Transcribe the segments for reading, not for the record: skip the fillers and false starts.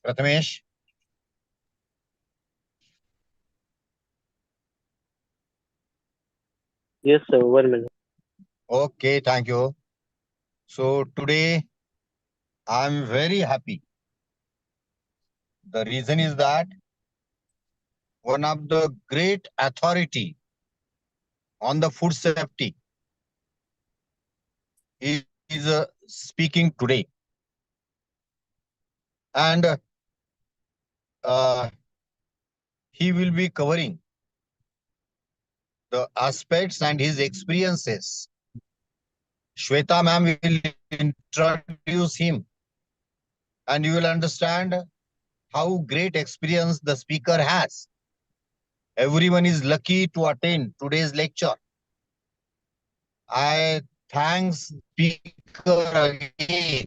Prathamesh. Yes, sir. 1 minute. Okay, thank you. So today I'm very happy. The reason is that one of the great authority on the food safety is speaking today, and uh, he will be covering the aspects and his experiences. Shweta ma'am will introduce him, and you will understand how great experience the speaker has. Everyone is lucky to attend today's lecture. I thanks speaker again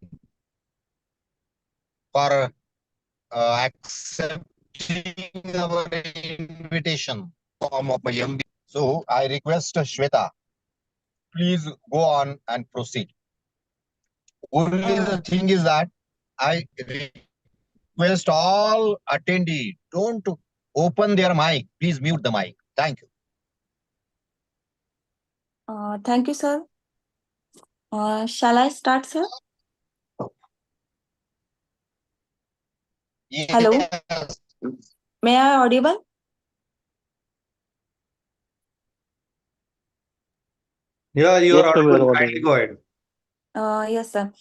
for accepting our invitation form of a MB. So I request Shweta, please go on and proceed. Only Uh, the thing is that I request all attendees don't open their mic. Please mute the mic. Thank you. Thank you, sir. Shall I start, sir? Hello, Yes. may I audible? Yeah, you Yes, are sir. We are audible. audible. Kindly go ahead. Yes, sir.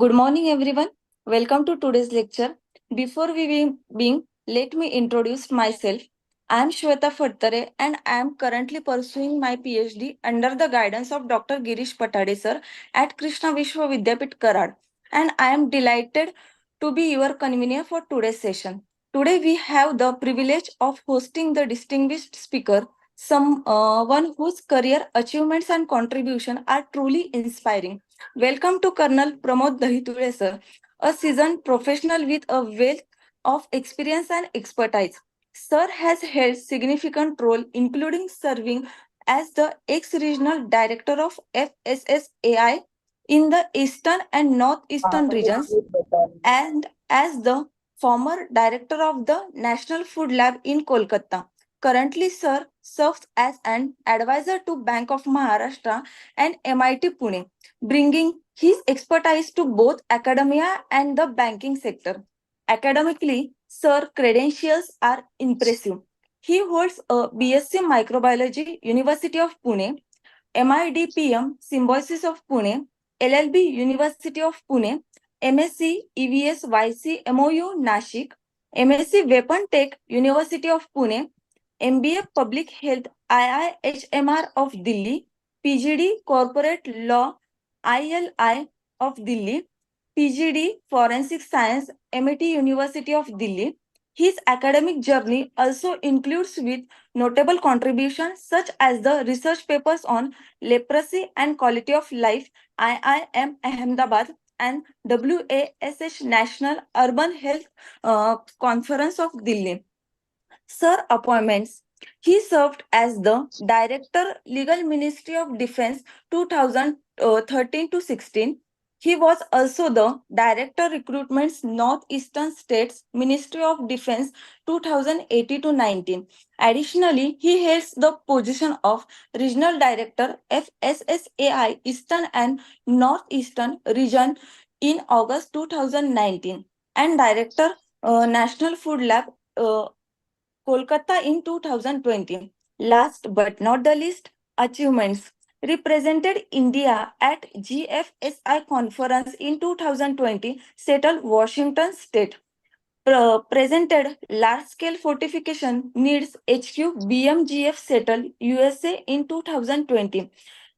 Good morning, everyone. Welcome to today's lecture. Before we begin, let me introduce myself. I am Shweta Fattare and I am currently pursuing my PhD under the guidance of Dr. Girish Patade, sir, at Krishna Vishwa Vidyapit, Karad. And I am delighted to be your convener for today's session. Today, we have the privilege of hosting the distinguished speaker, someone whose career achievements and contribution are truly inspiring. Welcome to Colonel Pramod Dahitule, sir, a seasoned professional with a wealth of experience and expertise. Sir has held significant role, including serving as the ex-regional director of FSSAI in the eastern and northeastern regions, and as the former director of the National Food Lab in Kolkata. Currently, Sir serves as an advisor to Bank of Maharashtra and MIT Pune, bringing his expertise to both academia and the banking sector. Academically, Sir credentials are impressive. He holds a BSc Microbiology, University of Pune, MIDPM, Symbiosis of Pune, LLB, University of Pune, MSc EVS YC MOU Nashik, MSc Weapon Tech, University of Pune, MBA Public Health IIHMR of Delhi, PGD Corporate Law ILI of Delhi, PGD Forensic Science MIT University of Delhi. His academic journey also includes with notable contributions such as the research papers on leprosy and quality of life IIM Ahmedabad and WASH National Urban Health Conference of Delhi. Sir appointments. He served as the Director, Legal Ministry of Defense 2013 to 16. He was also the Director, Recruitments Northeastern States Ministry of Defense 2018 to 19. Additionally, he holds the position of Regional Director, FSSAI Eastern and Northeastern Region in August 2019 and Director, National Food Lab Kolkata in 2020. Last but not the least, achievements. Represented India at GFSI conference in 2020, Seattle, Washington State. Presented large-scale fortification needs HQ BMGF Settle USA in 2020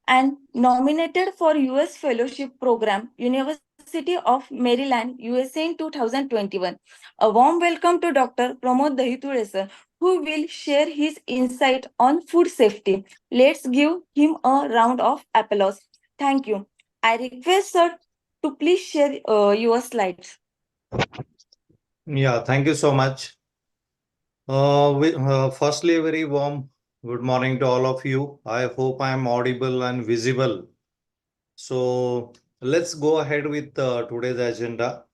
and nominated for US Fellowship Program University of Maryland USA in 2021. A warm welcome to Dr. Pramod Dahitule, sir, who will share his insight on food safety. Let's give him a round of applause. Thank you. I request sir to please share your slides. Yeah, thank you so much. Firstly, a very warm good morning to all of you. I hope I am audible and visible. So let's go ahead with today's agenda.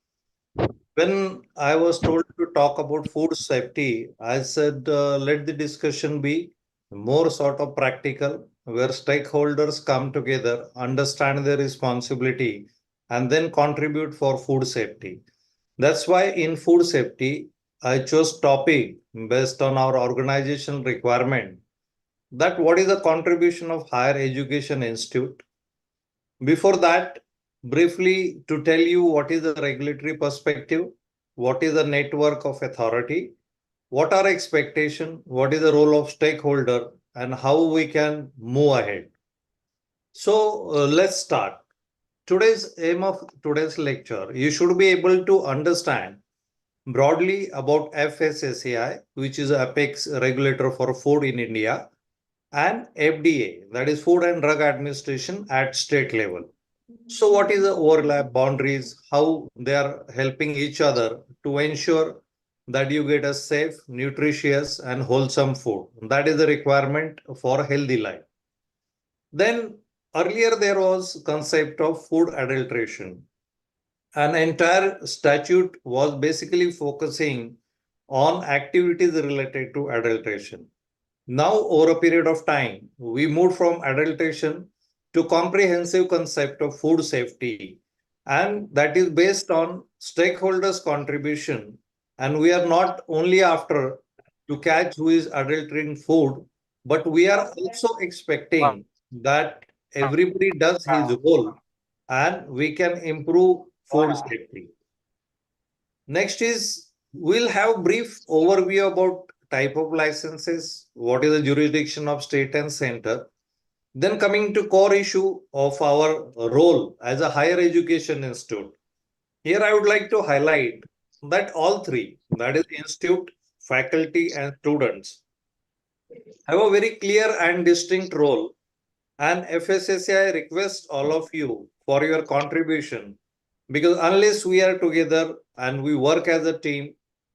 When I was told to talk about food safety, I said, let the discussion be more sort of practical, where stakeholders come together, understand their responsibility, and then contribute for food safety. That's why in food safety, I chose topic based on our organization requirement, that what is the contribution of higher education institute. Before that, briefly to tell you what is the regulatory perspective, what is the network of authority, what are expectation, what is the role of stakeholder, and how we can move ahead. So let's start. Today's aim of today's lecture, you should be able to understand broadly about FSSAI, which is apex regulator for food in India, and FDA, that is Food and Drug Administration at state level. So what is the overlap, boundaries, how they are helping each other to ensure that you get a safe, nutritious and wholesome food. That is the requirement for a healthy life. Then earlier there was concept of food adulteration. An entire statute was basically focusing on activities related to adulteration. Now, over a period of time, we moved from adulteration to comprehensive concept of food safety, and that is based on stakeholders' contribution. And we are not only after to catch who is adulterating food, but we are also expecting that everybody does his role and we can improve food safety. Next is we'll have brief overview about type of licenses, what is the jurisdiction of state and center. Then coming to core issue of our role as a higher education institute. Here I would like to highlight that all three, that is institute, faculty and students, have a very clear and distinct role, and FSSAI requests all of you for your contribution, because unless we are together and we work as a team,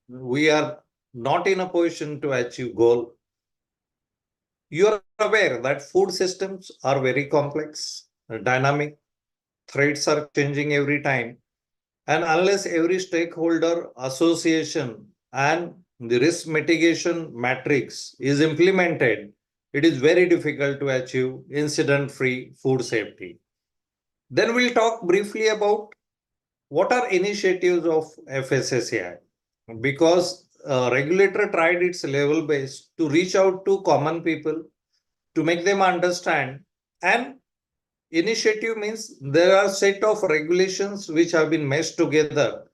we are not in a position to achieve goal. You are aware that food systems are very complex, dynamic, threats are changing every time, and unless every stakeholder association and the risk mitigation matrix is implemented, it is very difficult to achieve incident-free food safety. Then we'll talk briefly about what are initiatives of FSSAI, because regulator tried its level best to reach out to common people to make them understand. And initiative means there are set of regulations which have been meshed together,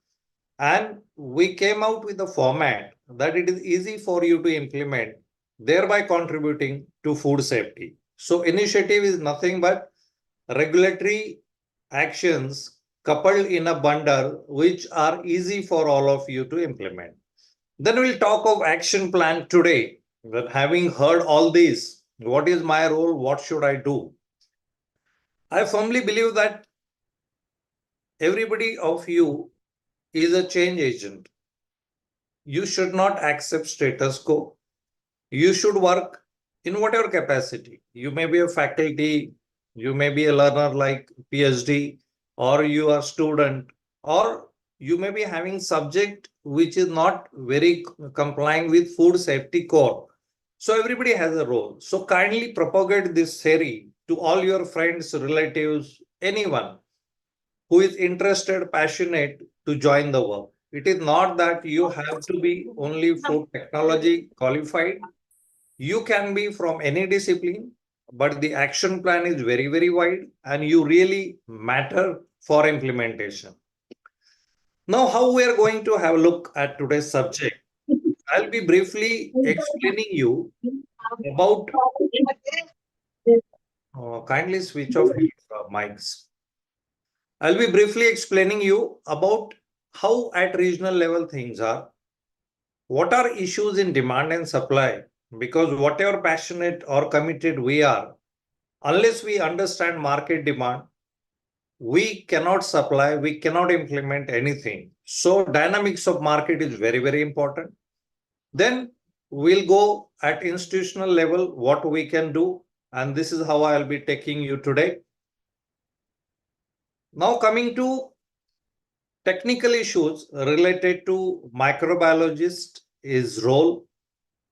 and we came out with a format that it is easy for you to implement, thereby contributing to food safety. So initiative is nothing but regulatory actions coupled in a bundle which are easy for all of you to implement. Then we'll talk of action plan today. That having heard all this, what is my role? What should I do? I firmly believe that everybody of you is a change agent. You should not accept status quo. You should work in whatever capacity. You may be a faculty, you may be a learner like PhD, or you are student, or you may be having subject which is not very complying with food safety core. So everybody has a role. So kindly propagate this theory to all your friends, relatives, anyone who is interested, passionate to join the work. It is not that you have to be only food technology qualified. You can be from any discipline, but the action plan is very, very wide and you really matter for implementation. Now, how we are going to have a look at today's subject. I'll be briefly explaining you about, kindly switch off your mics. I'll be briefly explaining you about how at regional level things are, what are issues in demand and supply, because whatever passionate or committed we are, unless we understand market demand, we cannot supply, we cannot implement anything. So dynamics of market is very, very important. Then we'll go at institutional level, what we can do. And this is how I'll be taking you today. Now coming to technical issues related to microbiologist is role.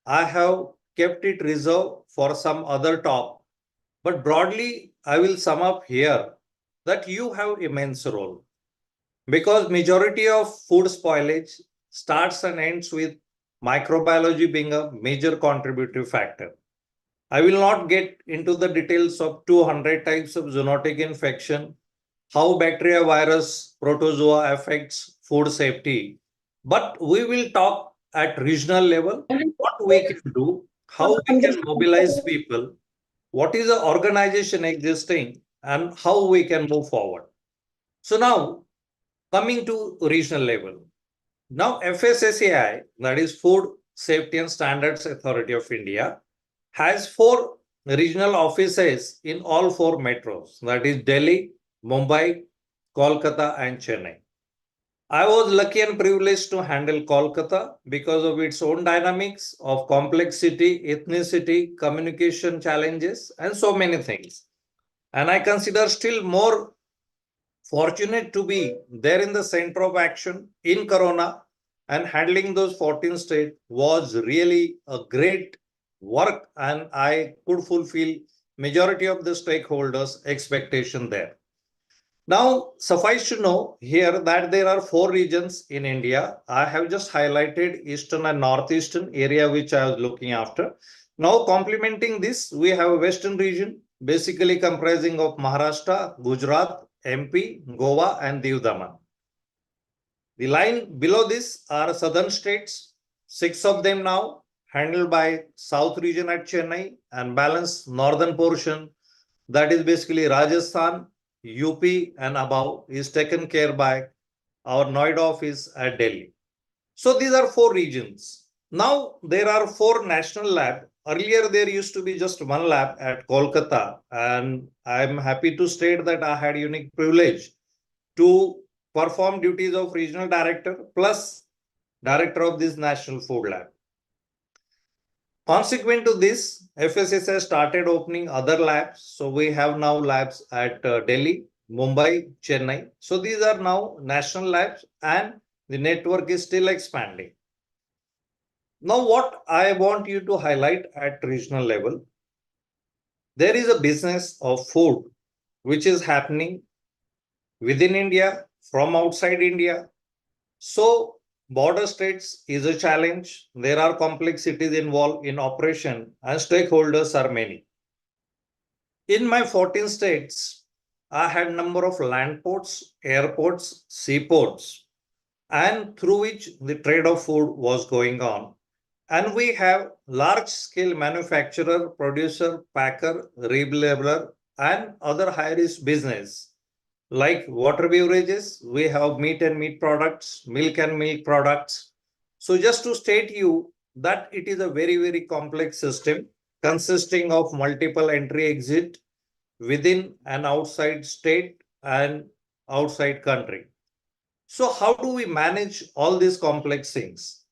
I have kept it reserved for some other talk, but broadly, I will sum up here that you have immense role because majority of food spoilage starts and ends with microbiology being a major contributive factor. I will not get into the details of 200 types of zoonotic infection, how bacteria, virus, protozoa affects food safety, but we will talk at regional level, what we can do, how we can mobilize people, what is the organization existing, and how we can move forward. So now, coming to regional level. Now, FSSAI, that is Food Safety and Standards Authority of India, has 4 regional offices in all 4 metros, that is Delhi, Mumbai, Kolkata, and Chennai. I was lucky and privileged to handle Kolkata because of its own dynamics of complexity, ethnicity, communication challenges, and so many things. And I consider still more fortunate to be there in the center of action in Corona, and handling those 14 states was really a great work, and I could fulfill majority of the stakeholders' expectation there. Now, suffice to know here that there are 4 regions in India. I have just highlighted Eastern and Northeastern area, which I was looking after. Now, complementing this, we have a Western region, basically comprising of Maharashtra, Gujarat, MP, Goa, and Diu Daman. The line below this are southern states, 6 of them now, handled by South region at Chennai, and balance northern portion, that is basically Rajasthan, UP, and above, is taken care by our Noida office at Delhi. So these are 4 regions. Now there are 4 national labs. Earlier there used to be just 1 lab at Kolkata, and I'm happy to state that I had unique privilege to perform duties of regional director plus director of this national food lab. Consequent to this, FSSAI started opening other labs. So we have now labs at Delhi, Mumbai, Chennai. So these are now national labs, and the network is still expanding. Now, what I want you to highlight at regional level, there is a business of food which is happening within India, from outside India. So border states is a challenge. There are complexities involved in operation, and stakeholders are many. In my 14 states, I had number of land ports, airports, seaports, and through which the trade of food was going on. And we have large scale manufacturer, producer, packer, relabeler, and other high risk business like water beverages. We have meat and meat products, milk and milk products. So just to state you that it is a very, very complex system consisting of multiple entry exit within and outside state and outside country. So how do we manage all these complex things?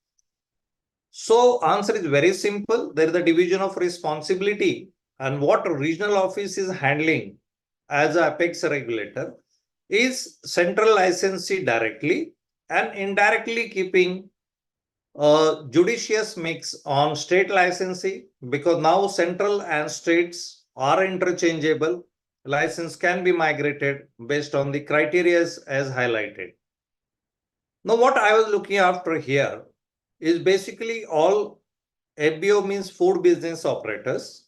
So answer is very simple. There is a division of responsibility, and what regional office is handling as a apex regulator is central licensee directly and indirectly keeping a judicious mix on state licensee, because now central and states are interchangeable. License can be migrated based on the criteria as highlighted. Now, what I was looking after here is basically all FBO, means food business operators,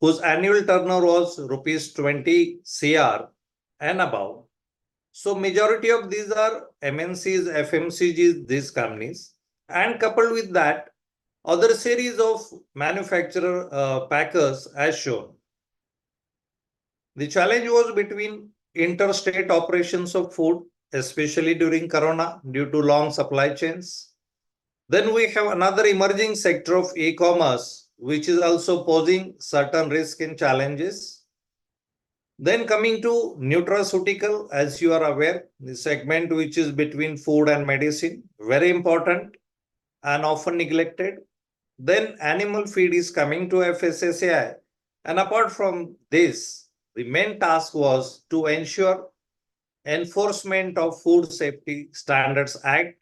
whose annual turnover was rupees 20 CR and above. So majority of these are MNCs, FMCGs, these companies, and coupled with that, other series of manufacturer packers as shown. The challenge was between interstate operations of food, especially during Corona due to long supply chains. Then we have another emerging sector of e-commerce, which is also posing certain risk and challenges. Then coming to nutraceutical, as you are aware, the segment which is between food and medicine, very important and often neglected. Then animal feed is coming to FSSAI. And apart from this, the main task was to ensure enforcement of Food Safety Standards Act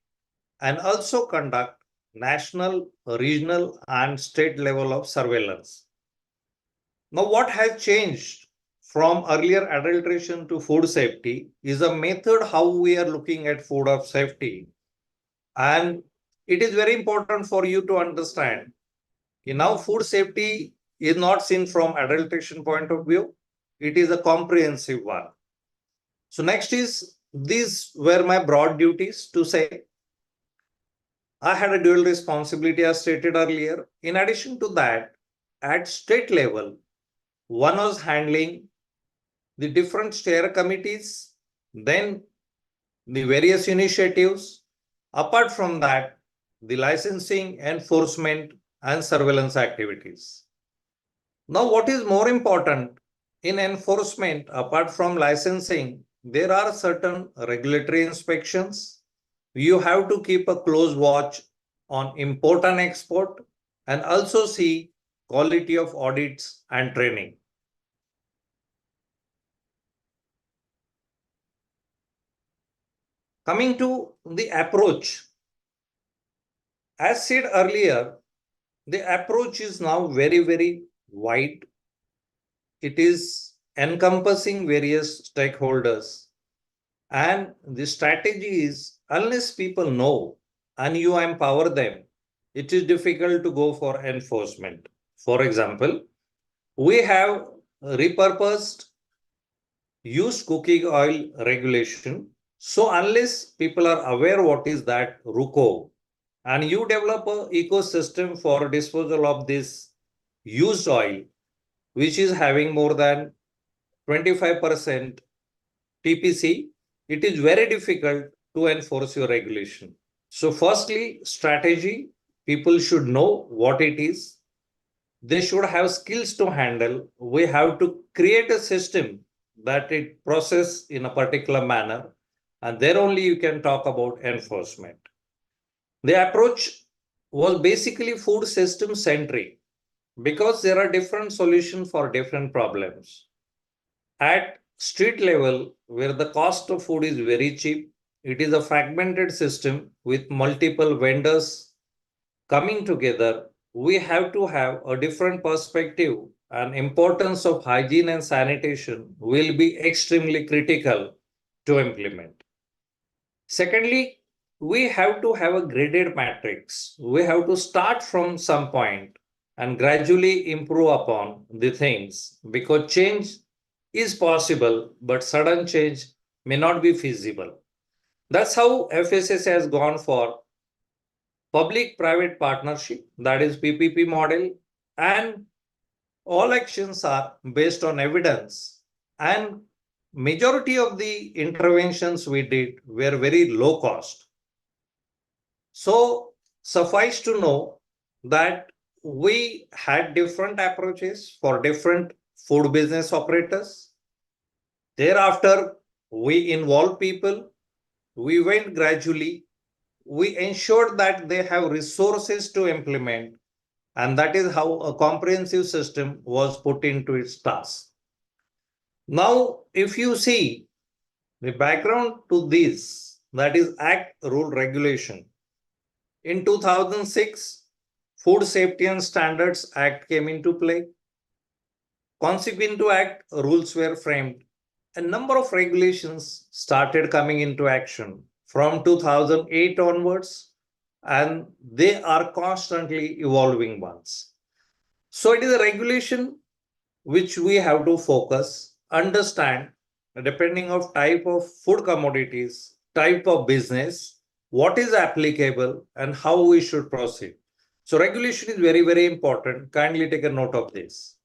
and also conduct national, regional, and state level of surveillance. Now, what has changed from earlier adulteration to food safety is a method how we are looking at food of safety. And it is very important for you to understand. Now, food safety is not seen from adulteration point of view. It is a comprehensive one. So next is, these were my broad duties to say. I had a dual responsibility as stated earlier. In addition to that, at state level, one was handling the different steer committees, then the various initiatives. Apart from that, the licensing, enforcement, and surveillance activities. Now, what is more important in enforcement, apart from licensing, there are certain regulatory inspections. You have to keep a close watch on import and export, and also see quality of audits and training. Coming to the approach, as said earlier, the approach is now very, very wide. It is encompassing various stakeholders. And the strategy is, unless people know and you empower them, it is difficult to go for enforcement. For example, we have repurposed used cooking oil regulation. So unless people are aware what is that RUCO, and you develop an ecosystem for disposal of this used oil, which is having more than 25% TPC, it is very difficult to enforce your regulation. So firstly, strategy, people should know what it is. They should have skills to handle. We have to create a system that it process in a particular manner, and there only you can talk about enforcement. The approach was basically food system centric because there are different solutions for different problems. At street level, where the cost of food is very cheap, it is a fragmented system with multiple vendors coming together. We have to have a different perspective, and importance of hygiene and sanitation will be extremely critical to implement. Secondly, we have to have a graded matrix. We have to start from some point and gradually improve upon the things, because change is possible, but sudden change may not be feasible. That's how FSSA has gone for public-private partnership, that is PPP model, and all actions are based on evidence, and majority of the interventions we did were very low cost. So suffice to know that we had different approaches for different food business operators. Thereafter, we involved people. We went gradually. We ensured that they have resources to implement, and that is how a comprehensive system was put into its task. Now, if you see the background to this, that is Act, Rule, Regulation. In 2006, Food Safety and Standards Act came into play. Consequent to Act, rules were framed. A number of regulations started coming into action from 2008 onwards, and they are constantly evolving ones. So it is a regulation which we have to focus, understand, depending of type of food commodities, type of business, what is applicable and how we should proceed. So regulation is very, very important. Kindly take a note of this.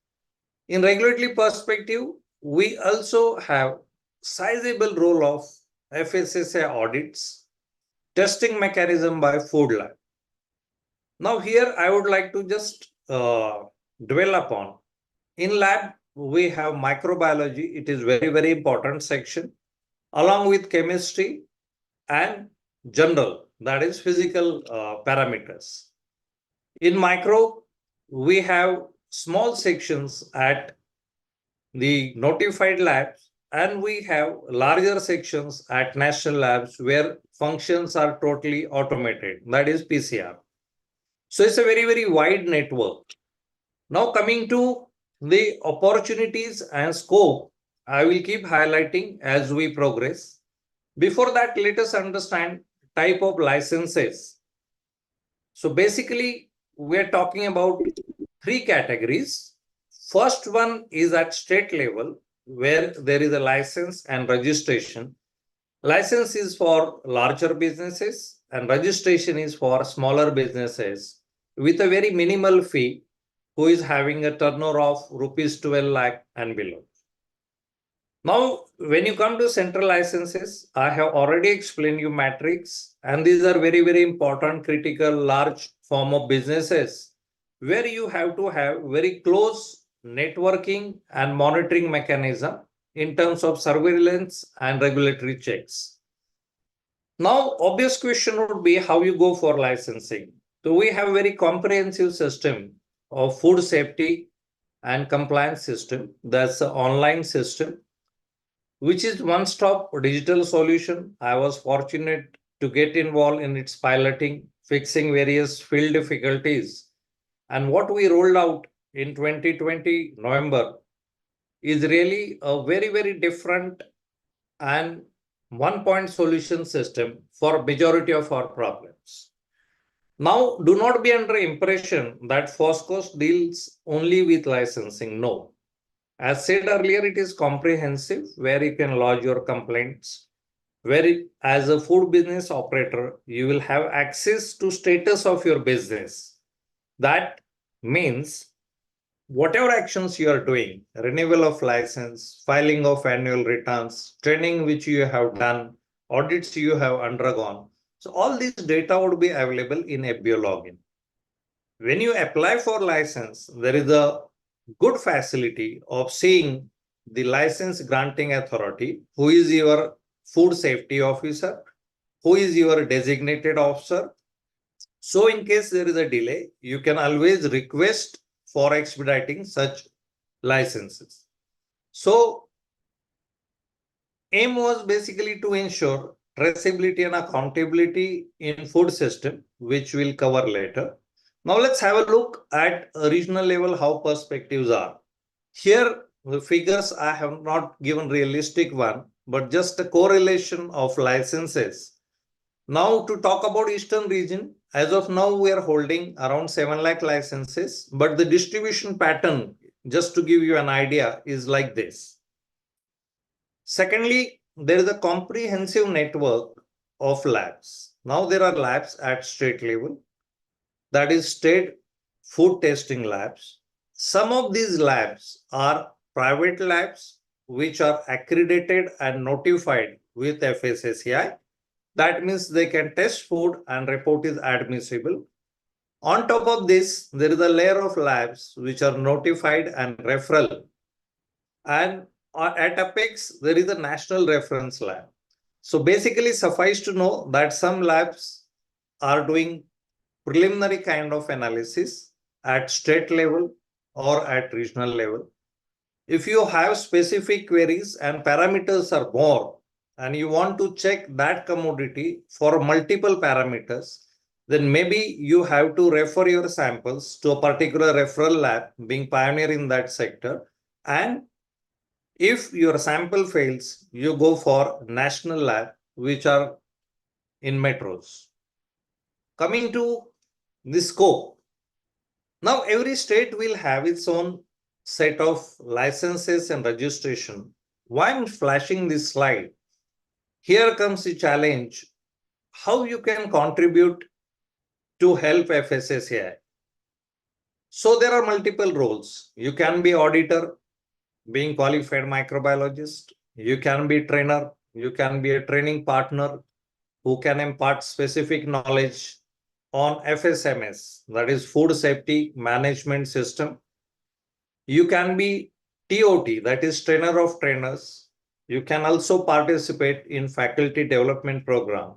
In regulatory perspective, we also have sizable role of FSSA audits, testing mechanism by food lab. Now here I would like to just dwell upon. In lab, we have microbiology. It is very, very important section, along with chemistry and general, that is physical parameters. In micro, we have small sections at the notified labs and we have larger sections at national labs where functions are totally automated, that is PCR. So it's a very, very wide network. Now coming to the opportunities and scope, I will keep highlighting as we progress. Before that, let us understand type of licenses. So basically, we're talking about three categories. First one is at state level, where there is a license and registration. License is for larger businesses and registration is for smaller businesses with a very minimal fee who is having a turnover of rupees 12 lakh and below. Now, when you come to central licenses, I have already explained you matrix, and these are very, very important, critical, large form of businesses where you have to have very close networking and monitoring mechanism in terms of surveillance and regulatory checks. Now, obvious question would be how you go for licensing. So we have a very comprehensive system of food safety and compliance system. That's an online system, which is one-stop digital solution. I was fortunate to get involved in its piloting, fixing various field difficulties. And what we rolled out in 2020 November is really a very, very different and one-point solution system for majority of our problems. Now, do not be under impression that Foscos deals only with licensing. No. As said earlier, it is comprehensive where you can lodge your complaints, where as a food business operator, you will have access to status of your business. That means whatever actions you are doing, renewal of license, filing of annual returns, training which you have done, audits you have undergone. So all this data would be available in FBO login. When you apply for license, there is a good facility of seeing the license granting authority, who is your food safety officer, who is your designated officer. So in case there is a delay, you can always request for expediting such licenses. So aim was basically to ensure traceability and accountability in food system, which we'll cover later. Now let's have a look at a regional level how perspectives are. Here the figures I have not given realistic one, but just a correlation of licenses. Now to talk about Eastern region, as of now we are holding around 7 lakh licenses, but the distribution pattern, just to give you an idea, is like this. Secondly, there is a comprehensive network of labs. Now there are labs at state level, that is state food testing labs. Some of these labs are private labs which are accredited and notified with FSSAI. That means they can test food and report is admissible. On top of this, there is a layer of labs which are notified and referral. And at Apex, there is a national reference lab. So basically suffice to know that some labs are doing preliminary kind of analysis at state level or at regional level. If you have specific queries and parameters are more, and you want to check that commodity for multiple parameters, then maybe you have to refer your samples to a particular referral lab being pioneer in that sector. And if your sample fails, you go for national lab, which are in metros. Coming to the scope. Now, every state will have its own set of licenses and registration. Why I'm flashing this slide? Here comes the challenge, how you can contribute to help FSSAI. So there are multiple roles. You can be auditor, being qualified microbiologist. You can be trainer. You can be a training partner who can impart specific knowledge on FSMS, that is Food Safety Management System. You can be TOT, that is trainer of trainers. You can also participate in faculty development program.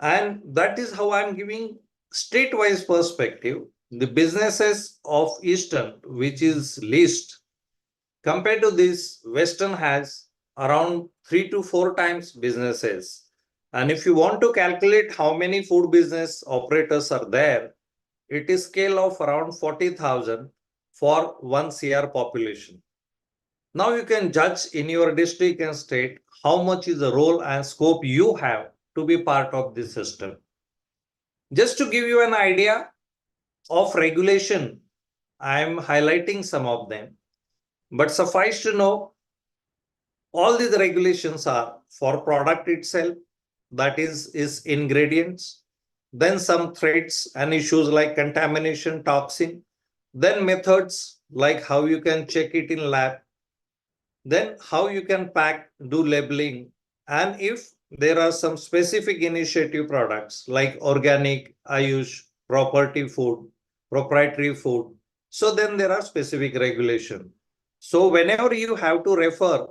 And that is how I'm giving state-wise perspective. The businesses of Eastern, which is least, compared to this, Western has around 3 to 4 times businesses. And if you want to calculate how many food business operators are there, it is scale of around 40,000 for 1 CR population. Now you can judge in your district and state how much is the role and scope you have to be part of this system. Just to give you an idea of regulation, I am highlighting some of them, but suffice to know, all these regulations are for product itself, that is ingredients, then some threats and issues like contamination, toxin, then methods like how you can check it in lab, then how you can pack, do labeling, and if there are some specific initiative products like organic, Ayush, proprietary food, so then there are specific regulation. So whenever you have to refer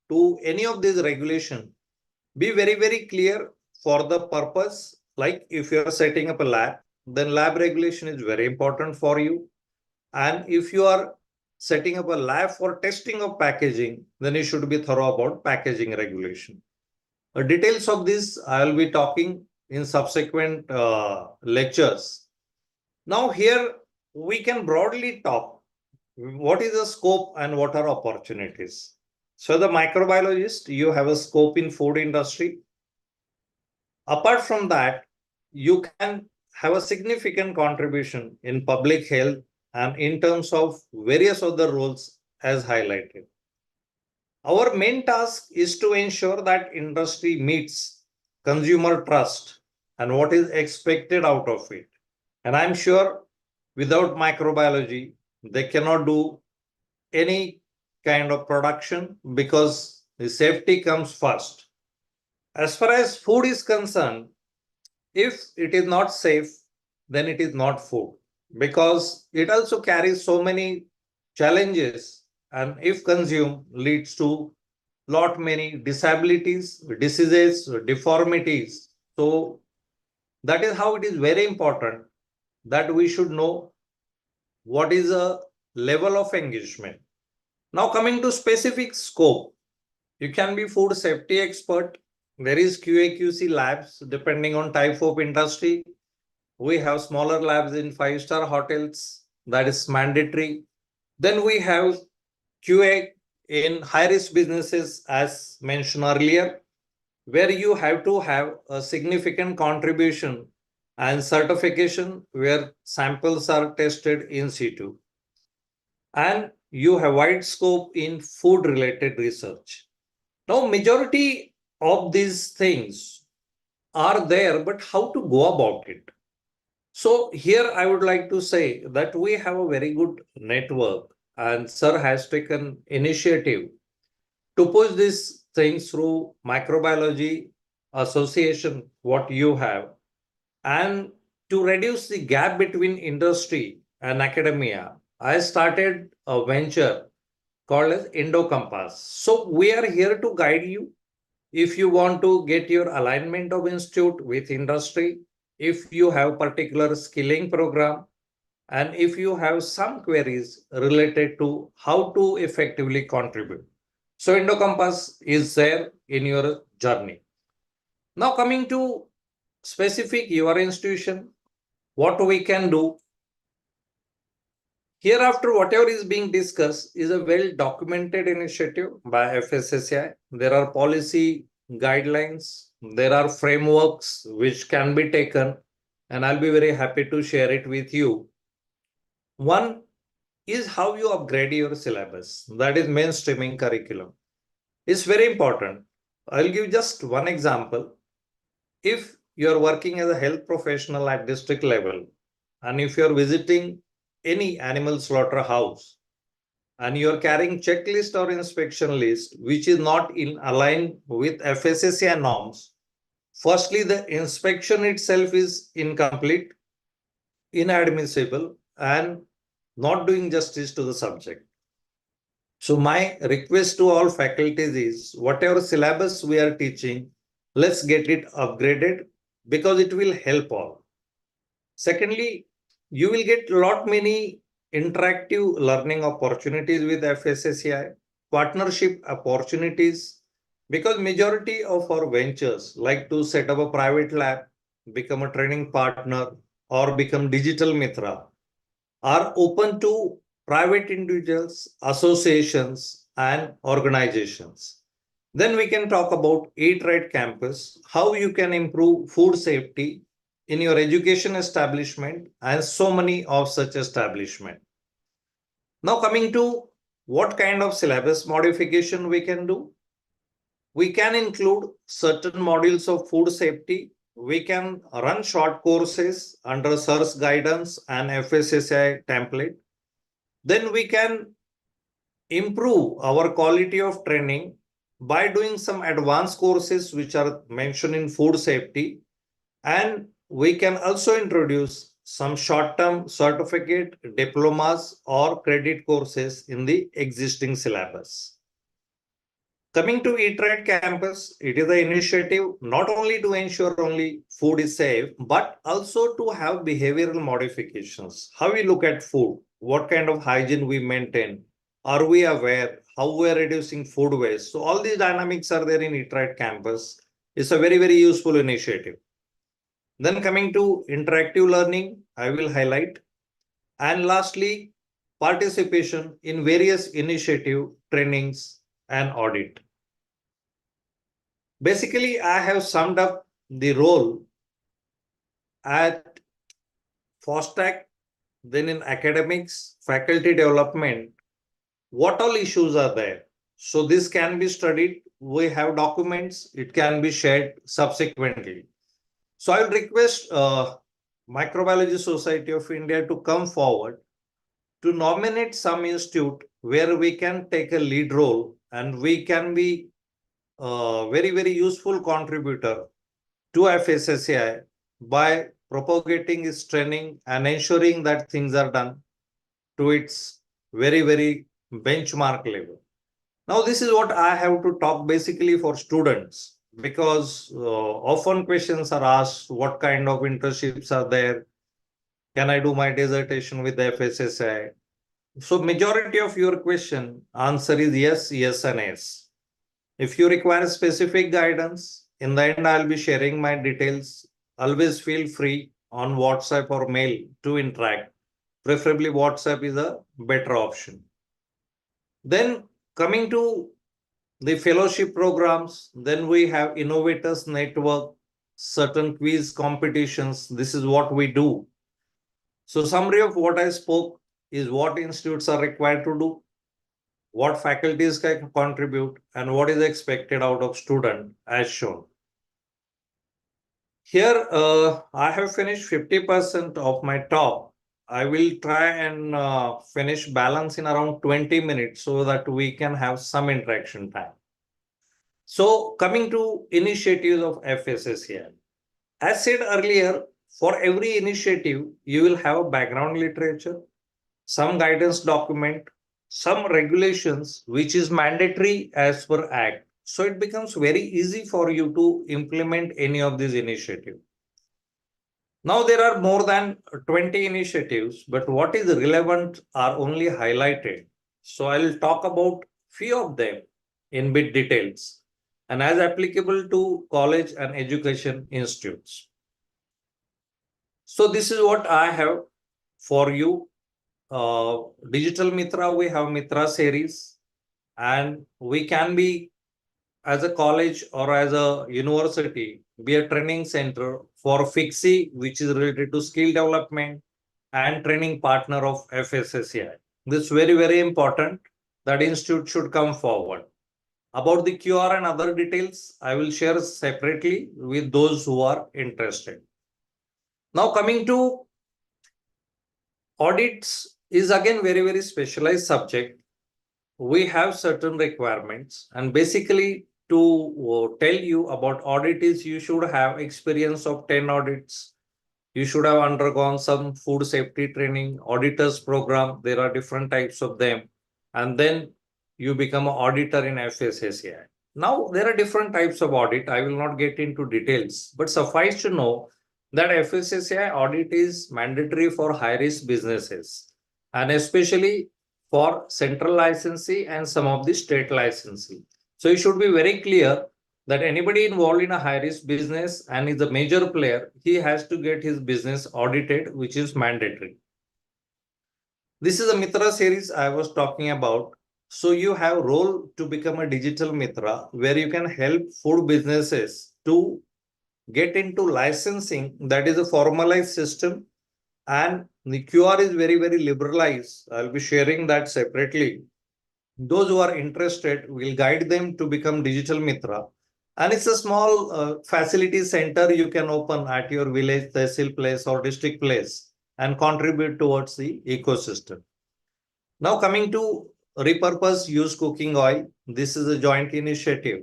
to any of these regulation, be very, very clear for the purpose. Like if you are setting up a lab, then lab regulation is very important for you. And if you are setting up a lab for testing of packaging, then you should be thorough about packaging regulation. The details of this I will be talking in subsequent lectures. Now here we can broadly talk what is the scope and what are opportunities. So the microbiologist, you have a scope in food industry. Apart from that, you can have a significant contribution in public health and in terms of various other roles as highlighted. Our main task is to ensure that industry meets consumer trust and what is expected out of it. And I'm sure without microbiology, they cannot do any kind of production because the safety comes first. As far as food is concerned, if it is not safe, then it is not food because it also carries so many challenges and if consumed leads to lot many disabilities, diseases, deformities. So that is how it is very important that we should know what is a level of engagement. Now coming to specific scope, you can be food safety expert. There is QA/QC labs depending on type of industry. We have smaller labs in 5-star hotels, that is mandatory. Then we have QA in high-risk businesses as mentioned earlier, where you have to have a significant contribution and certification where samples are tested in situ. And you have wide scope in food related research. Now, majority of these things are there, but how to go about it? So here I would like to say that we have a very good network and Sir has taken initiative to push these things through microbiology association, what you have, and to reduce the gap between industry and academia. I started a venture called as Endocompass. So we are here to guide you if you want to get your alignment of institute with industry, if you have particular skilling program, and if you have some queries related to how to effectively contribute. So Endocompass is there in your journey. Now coming to specific your institution, what we can do. Hereafter, whatever is being discussed is a well-documented initiative by FSSAI. There are policy guidelines, there are frameworks which can be taken, and I'll be very happy to share it with you. One is how you upgrade your syllabus, that is mainstreaming curriculum. It's very important. I'll give just one example. If you're working as a health professional at district level, and if you're visiting any animal slaughterhouse and you're carrying checklist or inspection list which is not in align with FSSAI norms, firstly the inspection itself is incomplete, inadmissible, and not doing justice to the subject. So my request to all faculties is whatever syllabus we are teaching, let's get it upgraded because it will help all. Secondly, you will get lot many interactive learning opportunities with FSSAI, partnership opportunities, Because majority of our ventures like to set up a private lab, become a training partner, or become digital mitra are open to private individuals, associations, and organizations. Then we can talk about Eat Right Campus, how you can improve food safety in your education establishment and so many of such establishment. Now coming to what kind of syllabus modification we can do. We can include certain modules of food safety. We can run short courses under SIR's guidance and FSSAI template. Then we can improve our quality of training by doing some advanced courses which are mentioned in food safety. And we can also introduce some short-term certificate, diplomas, or credit courses in the existing syllabus. Coming to Eat Right Campus, it is an initiative not only to ensure only food is safe, but also to have behavioral modifications. How we look at food, what kind of hygiene we maintain, are we aware, how we are reducing food waste. So all these dynamics are there in Eat Right Campus. It's a very, very useful initiative. Then coming to interactive learning, I will highlight. And lastly, participation in various initiative, trainings, and audit. Basically, I have summed up the role at FOSTAC, then in academics, faculty development, what all issues are there. So this can be studied. We have documents, it can be shared subsequently. So I will request Microbiology Society of India to come forward to nominate some institute where we can take a lead role and we can be a very, very useful contributor to FSSAI by propagating its training and ensuring that things are done to its very, very benchmark level. Now, this is what I have to talk basically for students, because often questions are asked, what kind of internships are there? Can I do my dissertation with the FSSAI? So majority of your question answer is yes, yes, and yes. If you require specific guidance, in the end, I'll be sharing my details. Always feel free on WhatsApp or mail to interact. Preferably WhatsApp is a better option. Then coming to the fellowship programs, then we have Innovators Network, certain quiz competitions. This is what we do. So summary of what I spoke is what institutes are required to do, what faculties can contribute, and what is expected out of student as shown. Here, I have finished 50% of my talk. I will try and finish balance in around 20 minutes so that we can have some interaction time. So coming to initiatives of FSSAI. As said earlier, for every initiative, you will have a background literature, some guidance document, some regulations, which is mandatory as per Act. So it becomes very easy for you to implement any of these initiatives. Now there are more than 20 initiatives, but what is relevant are only highlighted. So I'll talk about few of them in bit details and as applicable to college and education institutes. So this is what I have for you. Digital Mitra, we have Mitra series, and we can be as a college or as a university, be a training center for FIXI, which is related to skill development and training partner of FSSAI. This is very, very important that institute should come forward. About the QR and other details, I will share separately with those who are interested. Now coming to audits is again very, very specialized subject. We have certain requirements, and basically to tell you about audit is you should have experience of 10 audits. You should have undergone some food safety training, auditors program. There are different types of them. And then you become an auditor in FSSAI. Now, there are different types of audit. I will not get into details, but suffice to know that FSSAI audit is mandatory for high-risk businesses, and especially for central licensee and some of the state licensee. So you should be very clear that anybody involved in a high risk business and is a major player, he has to get his business audited, which is mandatory. This is a Mitra series I was talking about. So you have role to become a digital Mitra where you can help food businesses to get into licensing, that is a formalized system, and the QR is very, very liberalized. I'll be sharing that separately. Those who are interested will guide them to become digital Mitra. And it's a small facility center you can open at your village, tehsil place or district place and contribute towards the ecosystem. Now coming to repurpose use cooking oil, this is a joint initiative.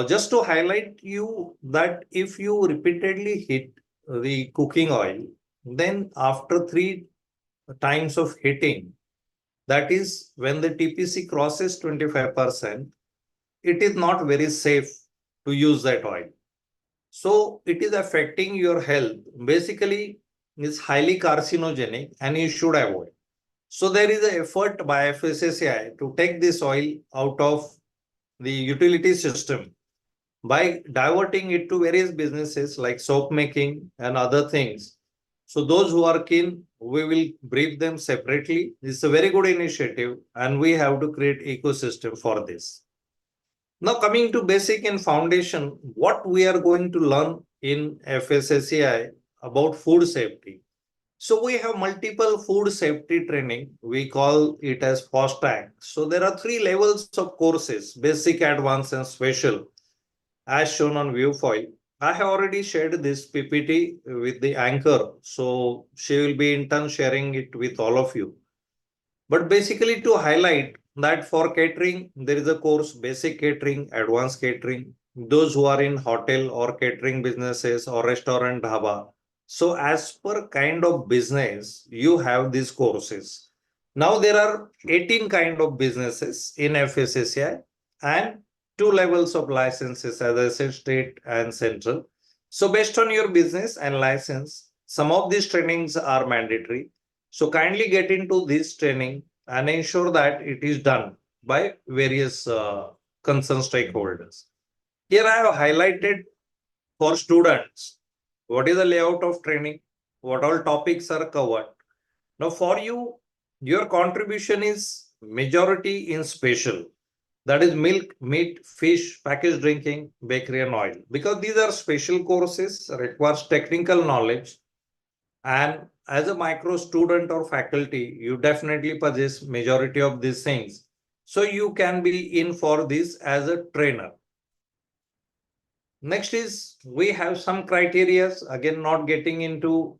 Just to highlight you that if you repeatedly hit the cooking oil, then after 3 times of hitting, that is when the TPC crosses 25%, it is not very safe to use that oil. So it is affecting your health. Basically, it's highly carcinogenic and you should avoid. So there is an effort by FSSAI to take this oil out of the utility system by diverting it to various businesses like soap making and other things. So those who are keen, we will brief them separately. This is a very good initiative and we have to create ecosystem for this. Now coming to basic and foundation, what we are going to learn in FSSAI about food safety. So we have multiple food safety training. We call it as FOSTAC. So there are 3 levels of courses, basic, advanced and special, as shown on Viewfoil. I have already shared this PPT with the anchor. So she will be in turn sharing it with all of you. But basically to highlight that for catering, there is a course, basic catering, advanced catering, those who are in hotel or catering businesses or restaurant dhaba. So as per kind of business, you have these courses. Now there are 18 kind of businesses in FSSAI and 2 levels of licenses, as I said, state and central. So based on your business and license, some of these trainings are mandatory. So kindly get into this training and ensure that it is done by various concerned stakeholders. Here I have highlighted for students what is the layout of training, what all topics are covered. Now for you, your contribution is majority in special. That is milk, meat, fish, packaged drinking, bakery and oil. Because these are special courses, requires technical knowledge. And as a micro student or faculty, you definitely possess majority of these things. So you can be in for this as a trainer. Next is we have some criteria, again, not getting into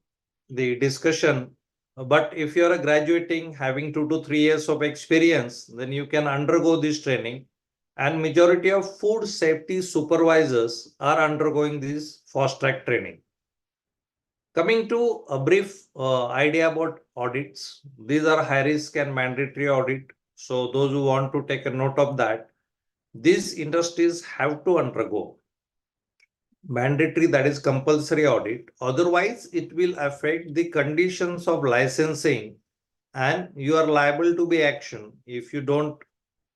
the discussion. But if you are graduating, having 2 to 3 years of experience, then you can undergo this training. And majority of food safety supervisors are undergoing this FOSTAC training. Coming to a brief idea about audits, these are high risk and mandatory audit. So those who want to take a note of that, these industries have to undergo mandatory, that is compulsory audit. Otherwise, it will affect the conditions of licensing and you are liable to be action if you don't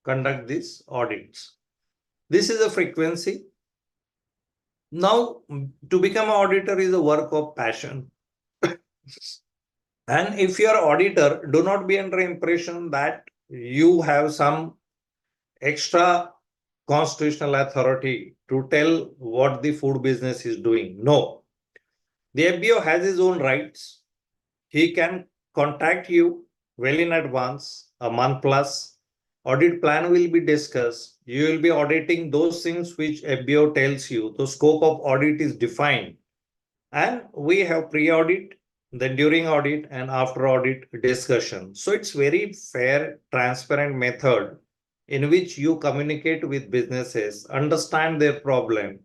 conduct these audits. This is a frequency. Now, to become an auditor is a work of passion. And if you are auditor, do not be under impression that you have some extra constitutional authority to tell what the food business is doing. No. The FBO has his own rights. He can contact you well in advance, a month plus. Audit plan will be discussed. You will be auditing those things which FBO tells you. The scope of audit is defined. And we have pre-audit, then during audit and after audit discussion. So it's very fair, transparent method in which you communicate with businesses, understand their problem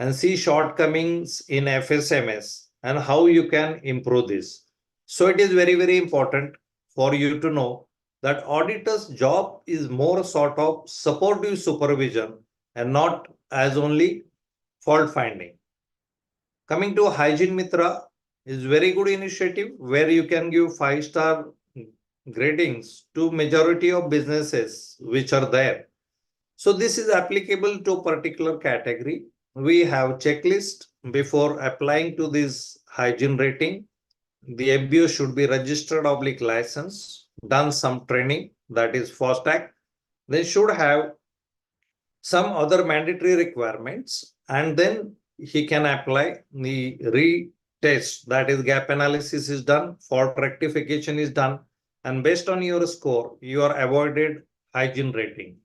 and see shortcomings in FSMS and how you can improve this. So it is very, very important for you to know that auditor's job is more sort of supportive supervision and not as only fault finding. Coming to Hygiene Mitra is very good initiative where you can give 5-star gradings to majority of businesses which are there. So this is applicable to a particular category. We have checklist before applying to this hygiene rating. The FBO should be registered / license, done some training, that is FOSTAC. They should have some other mandatory requirements, and then he can apply the retest, that is gap analysis is done, fault rectification is done, and based on your score, you are awarded hygiene rating.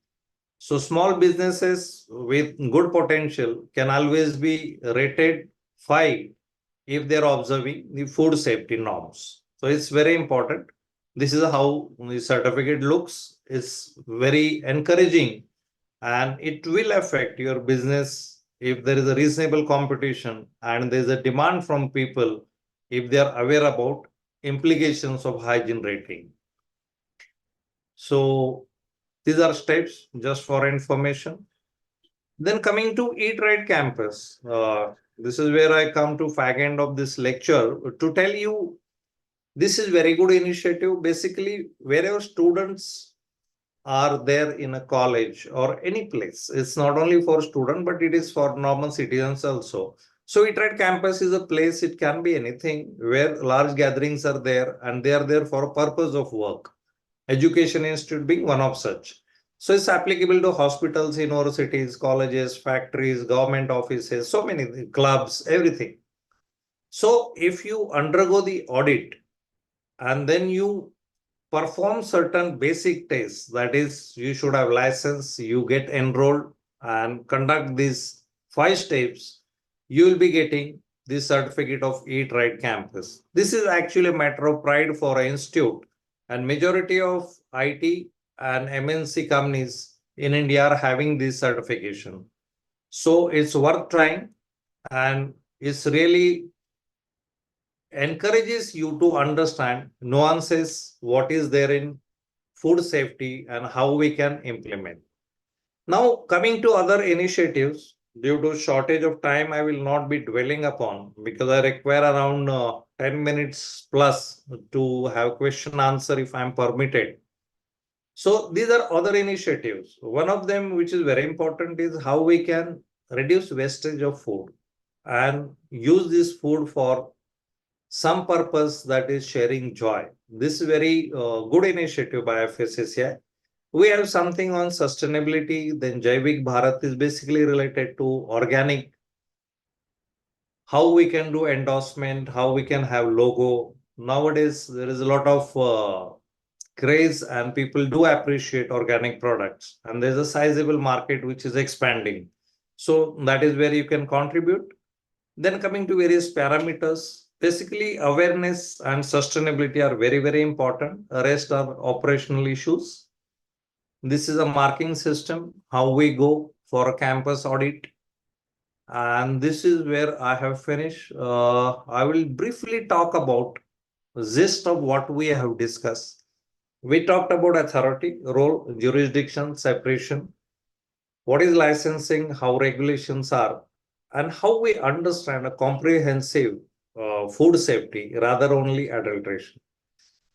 So small businesses with good potential can always be rated 5 if they're observing the food safety norms. So it's very important. This is how the certificate looks. It's very encouraging, and it will affect your business if there is a reasonable competition and there's a demand from people if they are aware about implications of hygiene rating. So these are steps just for information. Then coming to Eat Right Campus, this is where I come to fag end of this lecture to tell you this is very good initiative. Basically, wherever students are there in a college or any place, it's not only for students, but it is for normal citizens also. So Eat Right Campus is a place, it can be anything where large gatherings are there and they are there for a purpose of work. Education institute being one of such. So it's applicable to hospitals, universities, colleges, factories, government offices, so many clubs, everything. So if you undergo the audit and then you perform certain basic tests, that is, you should have license, you get enrolled and conduct these 5 steps, you will be getting the certificate of Eat Right Campus. This is actually a matter of pride for an institute, and majority of IT and MNC companies in India are having this certification. So it's worth trying, and it's really encourages you to understand nuances, what is there in food safety and how we can implement. Now, coming to other initiatives, due to shortage of time, I will not be dwelling upon because I require around 10 minutes plus to have question answer if I'm permitted. So these are other initiatives. One of them, which is very important, is how we can reduce wastage of food and use this food for some purpose, that is sharing joy. This is very good initiative by FSSAI. We have something on sustainability. Then Jaivik Bharat is basically related to organic, how we can do endorsement, how we can have logo. Nowadays, there is a lot of craze and people do appreciate organic products. And there's a sizable market which is expanding. So that is where you can contribute. Then coming to various parameters, basically awareness and sustainability are very, very important. The rest are operational issues. This is a marking system, how we go for a campus audit. And this is where I have finished. I will briefly talk about the gist of what we have discussed. We talked about authority, role, jurisdiction, separation. What is licensing, how regulations are, and how we understand a comprehensive food safety rather only adulteration.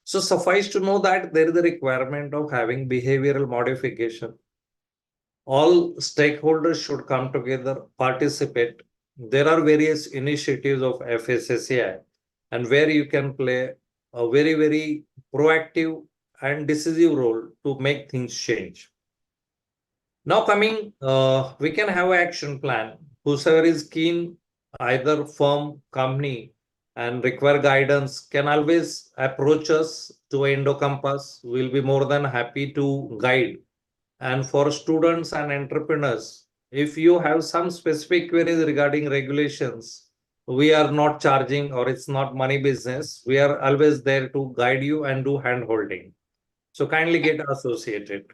So suffice to know that there is a requirement of having behavioral modification. All stakeholders should come together, participate. There are various initiatives of FSSAI, and where you can play a very, very proactive and decisive role to make things change. Now coming, we can have an action plan. Whosoever is keen, either firm, company, and require guidance can always approach us to Endocompass. We'll be more than happy to guide. And for students and entrepreneurs, if you have some specific queries regarding regulations, we are not charging or it's not money business. We are always there to guide you and do hand holding. So kindly get associated.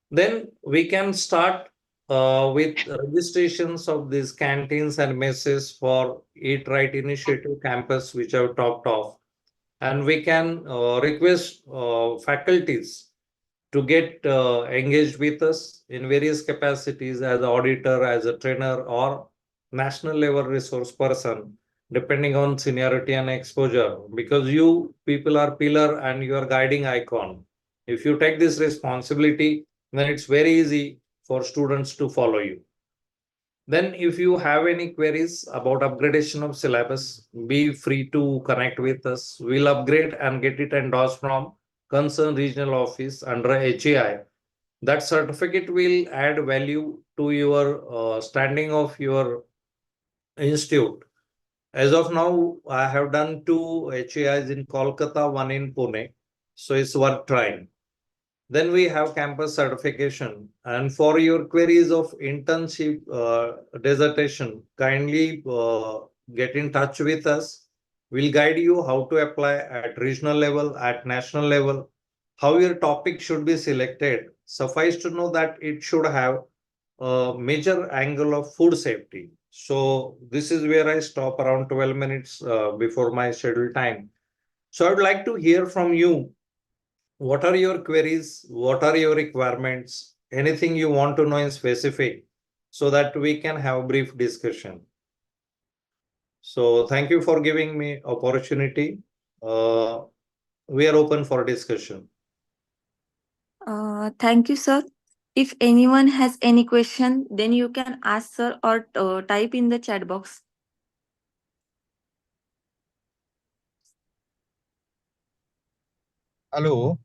Then we can start with registrations of these canteens and messes for Eat Right Initiative Campus, which I've talked of. And we can request faculties to get engaged with us in various capacities as an auditor, as a trainer, or national level resource person, depending on seniority and exposure, because you people are pillar and you are guiding icon. If you take this responsibility, then it's very easy for students to follow you. Then if you have any queries about upgradation of syllabus, be free to connect with us. We'll upgrade and get it endorsed from concerned regional office under HEI. That certificate will add value to your standing of your institute. As of now, I have done 2 HEIs in Kolkata, 1 in Pune. So it's worth trying. Then we have campus certification. And for your queries of internship dissertation, kindly get in touch with us. We'll guide you how to apply at regional level, at national level, how your topic should be selected. Suffice to know that it should have a major angle of food safety. So this is where I stop around 12 minutes before my scheduled time. So I would like to hear from you. What are your queries? What are your requirements? Anything you want to know in specific so that we can have a brief discussion. So thank you for giving me opportunity. We are open for discussion. Thank you, sir. If anyone has any question, then you can ask sir or type in the chat box. Hello.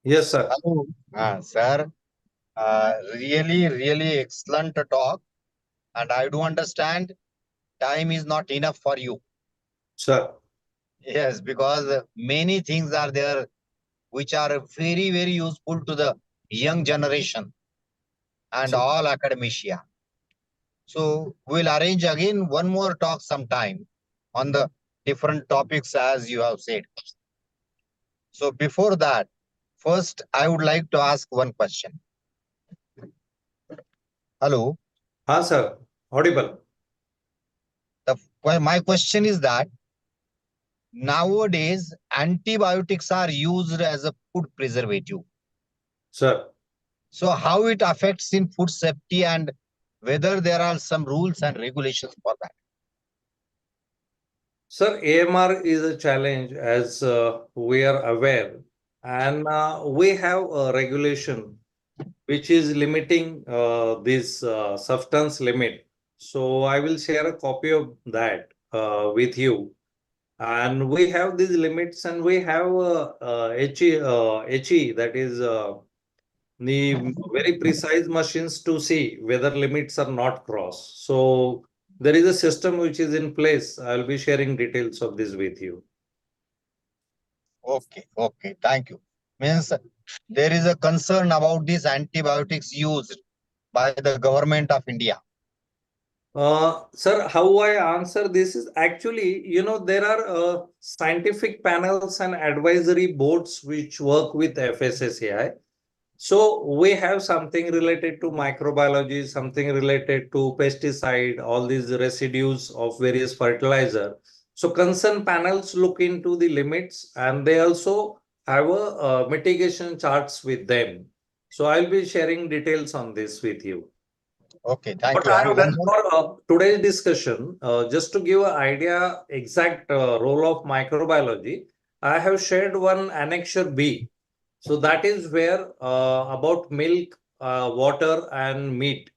Yes, sir. Hello. Sir, really excellent talk. And I do understand time is not enough for you. Sir. Yes, because many things are there which are very useful to the young generation and Sir. all academia. So we'll arrange again one more talk sometime on the different topics as you have said. So before that, first I would like to ask one question. Hello. Sir. Audible. My question is that nowadays antibiotics are used as a food preservative. Sir. So how it affects in food safety and whether there are some rules and regulations for that? Sir, AMR is a challenge as we are aware, and we have a regulation which is limiting this substance limit. So I will share a copy of that with you. And we have these limits, and we have HE, that is the very precise machines to see whether limits are not crossed. So there is a system which is in place. I'll be sharing details of this with you. Okay, thank you. Means there is a concern about these antibiotics used by the government of India. Sir, how I answer this is actually, there are scientific panels and advisory boards which work with FSSAI. So we have something related to microbiology, something related to pesticide, all these residues of various fertilizer. So concerned panels look into the limits, and they also have a mitigation charts with them. So I'll be sharing details on this with you. Okay, thank What you. I And have one done more. for today's discussion, just to give an idea exact role of microbiology, I have shared one annexure B. So that is where about milk, water, and meat.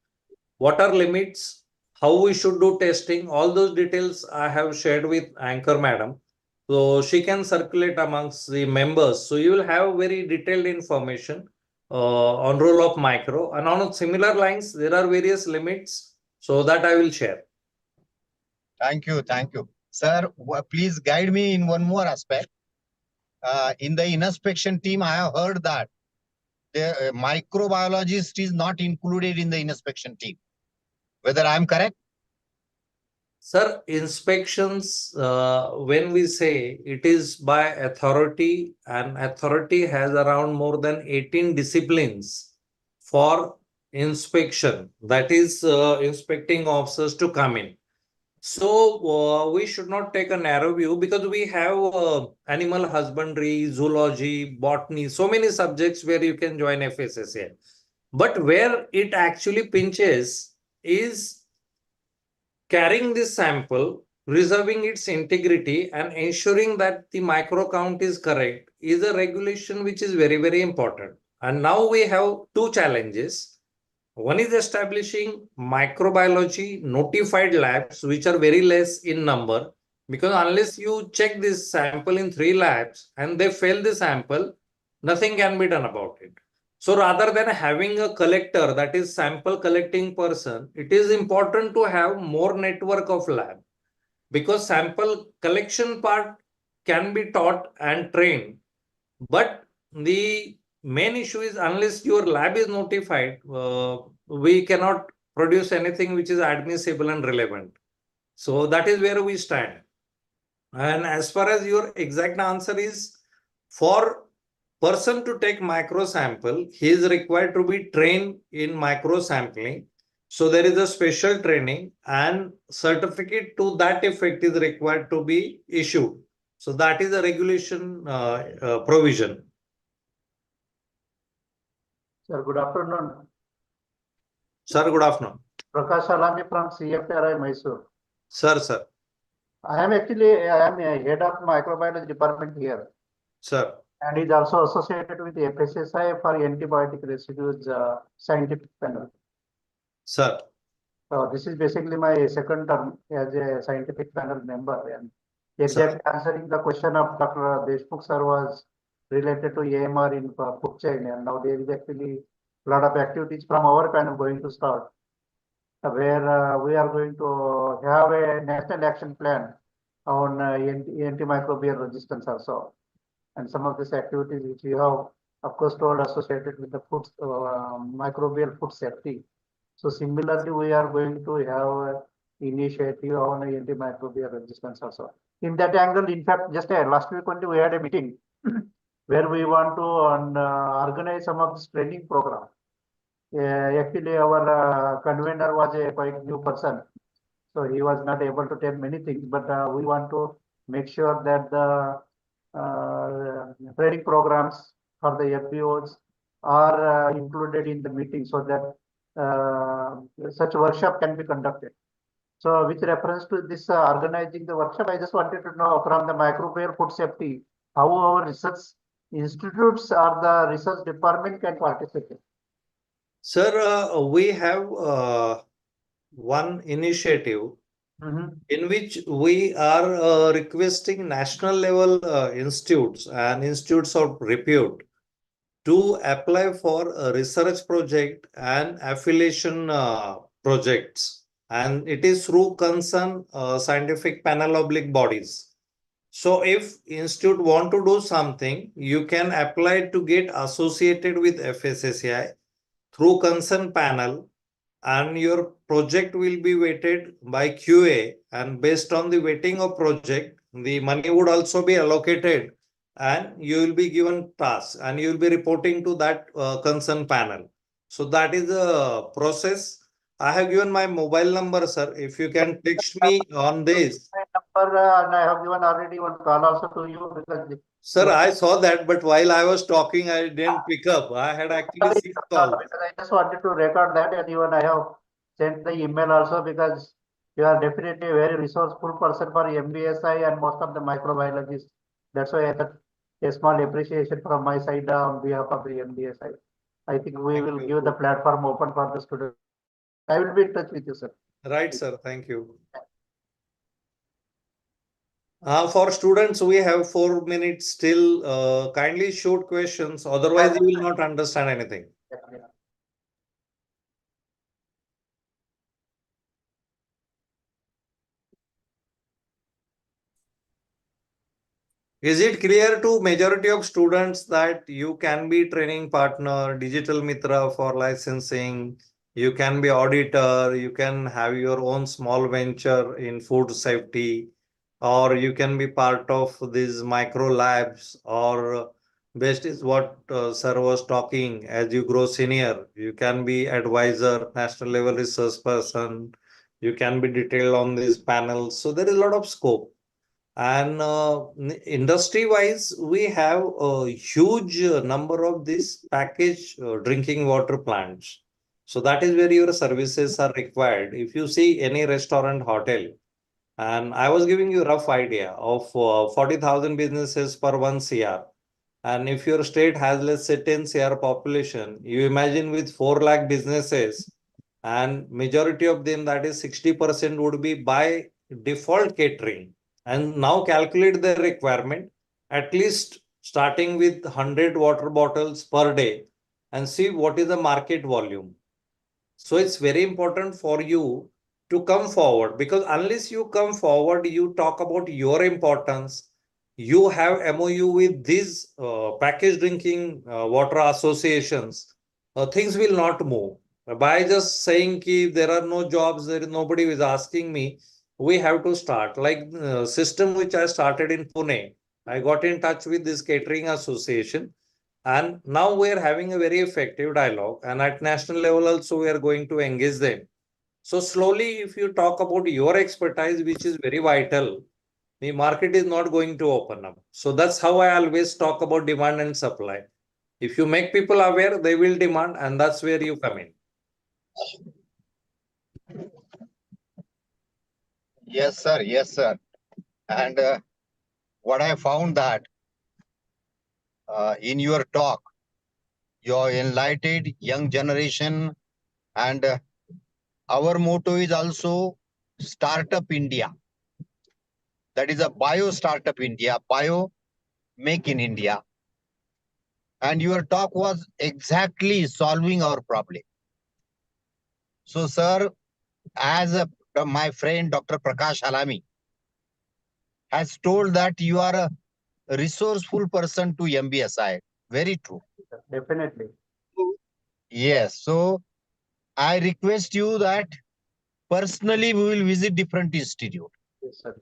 What are limits? How we should do testing? All those details I have shared with Anchor Madam. So she can circulate amongst the members. So you will have very detailed information on role of micro. And on similar lines, there are various limits. So that I will share. Thank you. Sir, please guide me in one more aspect. In the inspection team, I have heard that the microbiologist is not included in the inspection team. Whether I am correct? Sir, inspections, when we say it is by authority, and authority has around more than 18 disciplines for inspection, that is inspecting officers to come in. So we should not take a narrow view because we have animal husbandry, zoology, botany, so many subjects where you can join FSSAI. But where it actually pinches is carrying this sample, preserving its integrity, and ensuring that the micro count is correct is a regulation which is very important. And now we have two challenges. One is establishing microbiology notified labs, which are very less in number, because unless you check this sample in 3 labs and they fail the sample, nothing can be done about it. So rather than having a collector, that is sample collecting person, it is important to have more network of lab, because sample collection part can be taught and trained. But the main issue is unless your lab is notified, we cannot produce anything which is admissible and relevant. So that is where we stand. And as far as your exact answer is, for person to take micro sample, he is required to be trained in micro sampling. So there is a special training and certificate to that effect is required to be issued. So that is a regulation provision. Sir, good afternoon. Sir, good afternoon. Prakash Salami from CFRI Mysore. Sir. I am a head of microbiology department here, Sir. and is also associated with the FSSI for antibiotic residues scientific panel. Sir. So this is basically my second term as a scientific panel member, and exactly answering the question of Dr. Deshmukh sir was related to AMR in food chain, and now there is actually a lot of activities from our panel going to start, where we are going to have a national action plan on antimicrobial resistance also. And some of these activities which we have, of course, told associated with the food, microbial food safety. So similarly, we are going to have initiative on antimicrobial resistance also. In that angle, in fact, just last week only we had a meeting where we want to organize some of this training program. Actually, our convener was a quite new person, so he was not able to tell many things. But we want to make sure that the training programs for the FBOs are included in the meeting, so that such workshop can be conducted. So with reference to this organizing the workshop, I just wanted to know from the microbial food safety, how our research institutes or the research department can participate. Sir, we have one initiative in which we are requesting national level institutes and institutes of repute to apply for a research project and affiliation projects, and it is through concerned scientific panel oblique bodies. So if institute want to do something, you can apply to get associated with FSSAI through concerned panel, and your project will be weighted by QA, and based on the weighting of project, the money would also be allocated, and you will be given tasks and you will be reporting to that concerned panel. So that is the process. I have given my mobile number, sir. If you can text me on this. My number, and I have given already one call also to you, because Sir, I saw that, but while I was talking, I didn't pick up. I had actually 6 calls. Because I just wanted to record that, and even I have sent the email also, because you are definitely a very resourceful person for MBSI and most of the microbiologists. That's why I got a small appreciation from my side on behalf of the MBSI. I think we will give the platform open for the students. I will be in touch with you, sir. Right, sir. Thank you. For students, we have 4 minutes still. Kindly shoot questions, otherwise you will not understand anything. Is it clear to majority of students that you can be training partner, digital mitra for licensing, you can be auditor, you can have your own small venture in food safety, or you can be part of these micro labs, or best is what sir was talking, as you grow senior, you can be advisor, national level research person, you can be detailed on these panels. So there is a lot of scope. And industry wise, we have a huge number of these package drinking water plants. So that is where your services are required. If you see any restaurant, hotel, and I was giving you a rough idea of 40,000 businesses per 1 CR. And if your state has, let's say, 10 CR population, you imagine with 4 lakh businesses, and majority of them, that is 60%, would be by default catering. And now calculate the requirement, at least starting with 100 water bottles per day, and see what is the market volume. So it's very important for you to come forward, because unless you come forward, you talk about your importance, you have MOU with these packaged drinking water associations, things will not move. By just saying ki there are no jobs, there is nobody is asking me, we have to start. Like system which I started in Pune, I got in touch with this catering association, and now we are having a very effective dialogue. And at national level also, we are going to engage them. So slowly, if you talk about your expertise, which is very vital, the market is not going to open up. So that's how I always talk about demand and supply. If you make people aware, they will demand, and that's where you come in. Yes, sir. Yes, sir. And what I found that in your talk, your enlightened young generation, and our motto is also Startup India. That is a bio startup India, bio make in India. And your talk was exactly solving our problem. So, sir, as my friend Dr. Prakash Halami has told that you are a resourceful person to MBSI. Very true. Definitely. Yes. So I request you that personally we will visit different institute, Yes, sir.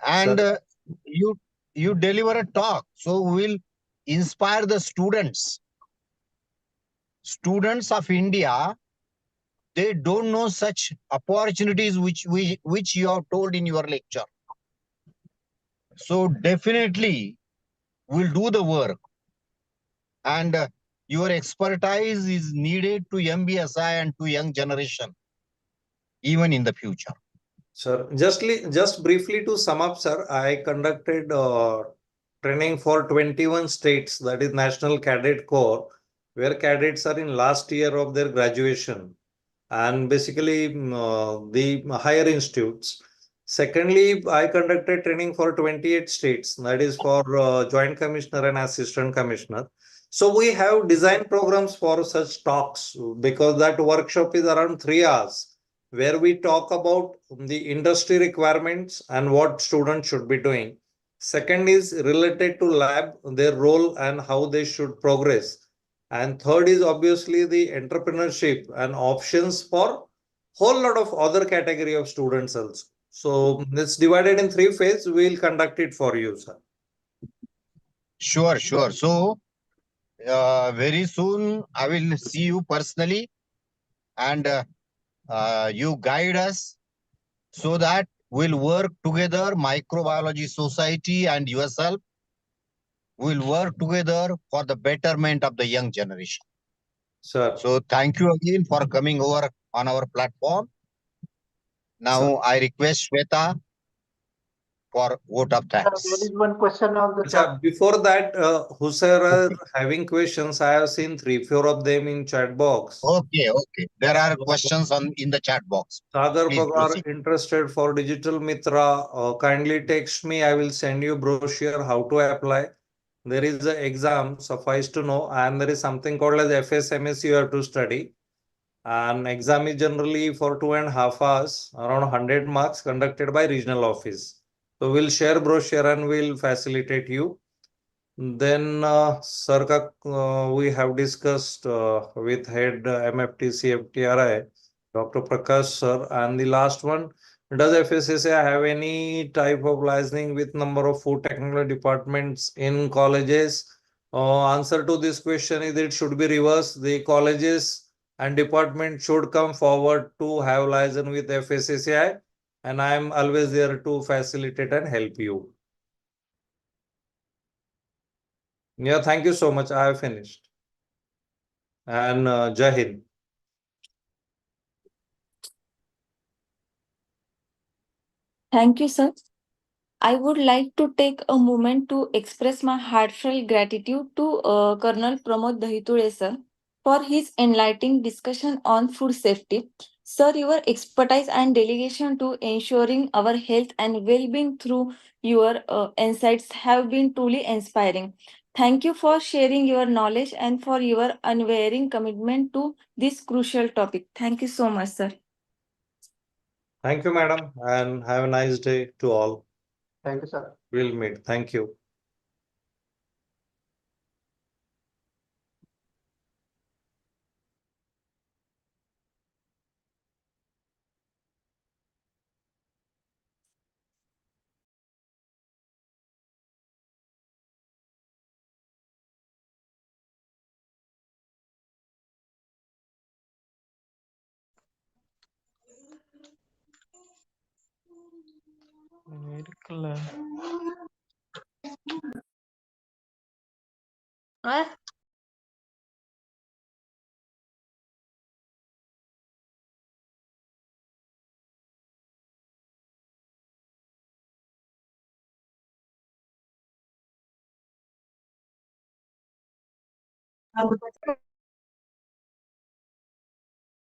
and Sir. you deliver a talk. So we will inspire the students. Students of India, they don't know such opportunities which you have told in your lecture. So definitely we'll do the work, and your expertise is needed to MBSI and to young generation, even in the future. Sir, just briefly to sum up, sir, I conducted training for 21 states, that is National Cadet Corps, where cadets are in last year of their graduation, and basically the higher institutes. Secondly, I conducted training for 28 states, that is for Joint Commissioner and Assistant Commissioner. So we have design programs for such talks, because that workshop is around 3 hours, where we talk about the industry requirements and what students should be doing. Second is related to lab, their role and how they should progress. And third is obviously the entrepreneurship and options for whole lot of other category of students also. So it's divided in 3 phases. We'll conduct it for you, sir. Sure, sure. So very soon I will see you personally, and you guide us so that we'll work together, Microbiology Society and yourself will work together for the betterment of the young generation. Sir. So thank you again for coming over on our platform. Now I request Shweta for vote of There thanks. is one question on the chat. Before that, whosoever having questions, I have seen 3-4 of them in chat box. Okay, okay. There are questions in the chat box. Sagar Please Pagar proceed. interested for Digital Mitra. Kindly text me. I will send you brochure how to apply. There is an exam, suffice to know, and there is something called as FSMS you have to study. And exam is generally for 2.5 hours, around 100 marks, conducted by regional office. So we'll share brochure and we'll facilitate you. Then, sir, we have discussed with head MFTC FTRI, Dr. Prakash sir, and the last one, does FSSAI have any type of licensing with number of food technology departments in colleges? Answer to this question is it should be reversed. The colleges and department should come forward to have license with FSSAI, and I am always there to facilitate and help you. Yeah, thank you so much. I have finished. And Jai Hind. Thank you, sir. I would like to take a moment to express my heartfelt gratitude to Colonel Pramod Dahitule sir for his enlightening discussion on food safety. Sir, your expertise and delegation to ensuring our health and well-being through your insights have been truly inspiring. Thank you for sharing your knowledge and for your unwavering commitment to this crucial topic. Thank you so much, sir. Thank you, madam, and have a nice day to all. Thank you, sir. We'll meet. Thank you. இருக்குல்ல